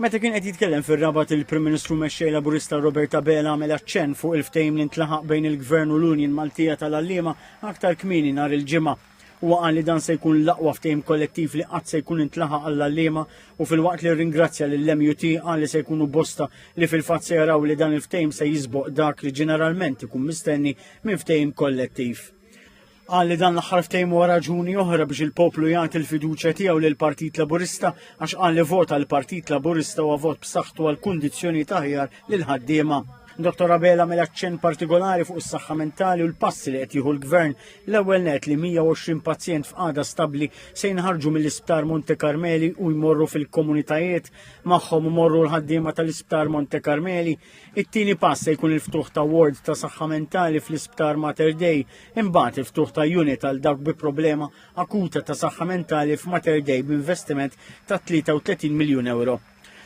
Meta kien qed jitkellem fir-Rabat il-Prim Ministru mexxej Laburista Roberta Bela għamel aċċenn fuq il-ftehim li ntlaħaq bejn il-Gvern u l-Unjon Maltija tal-Allima aktar kmieni nhar il-ġimgħa. Huwa qal li dan se jkun l-aqwa ftehim kollettiv li qatt se jkun intlaħaq għall-Allima u fil-waqt li rringrazzja lill-MUT qal li se jkunu bosta li fil-fatt se jaraw li dan il-ftehim se jisboq dak li ġeneralment ikun mistenni minn ftehim kollettiv. Qal li dan l-aħħar ftehim huwa raġuni oħra biex il-poplu jagħti l-fiduċja tiegħu lill-Partit Laburista għax qal li vota l-Partit Laburista huwa vot b'saħħtu għal kundizzjonijiet aħjar lil ħaddiema. Dr. Abela mela aċċenn partikolari fuq is-saħħa mentali u l-passi li qed jieħu l-Gvern. L-ewwel net li 120 pazjent f'qagħda stabbli se jinħarġu mill-Isptar Monte Carmeli u jmorru fil-komunitajiet magħhom imorru l-ħaddiema tal-Isptar Monte Carmeli. It-tieni pass se jkun il-ftuħ ta' ward ta' saħħa mentali fl-Isptar Mater Dei, imbagħad il-ftuħ ta' unit għal dawk bi problema akuta ta' saħħa mentali f'Mater Dei b'investiment ta' 33 miljun euro.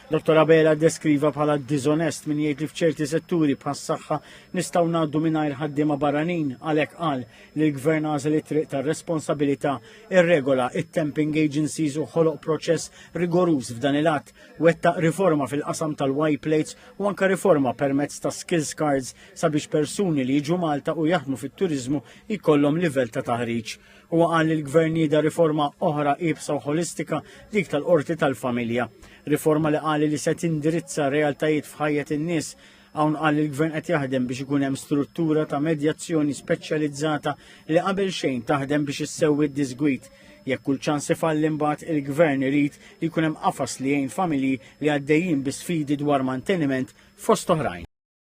Dr. Abela deskriva bħala disonest min jgħid li f'ċerti setturi bħas-saħħa nistgħu ngħaddu mingħajr ħaddiema barranin għalhekk qal li l-Gvern għażel it-triq tar-responsabilità irregola it-temping agencies u ħoloq proċess rigoruż f'dan il-att wettaq riforma fil-qasam tal-white plates u anke riforma permezz ta' skills cards sabiex persuni li jiġu Malta u jaħdmu fit-turiżmu jkollhom livell ta' taħriġ. Huwa qal li l-Gvern jida riforma oħra iebsa u holistika dik tal-qorti tal-familja. Riforma li qal li se tindirizza realtajiet f'ħajjet in-nies hawn qal li l-Gvern qed jaħdem biex ikun hemm struttura ta' medjazzjoni speċjalizzata li qabel xejn taħdem biex issewwi d-disgwit. Jekk kull ċans ifalli mbagħad il-Gvern irid li jkun hemm qafas li jgħin familji li għaddejjin bi sfidi dwar manteniment fost oħrajn.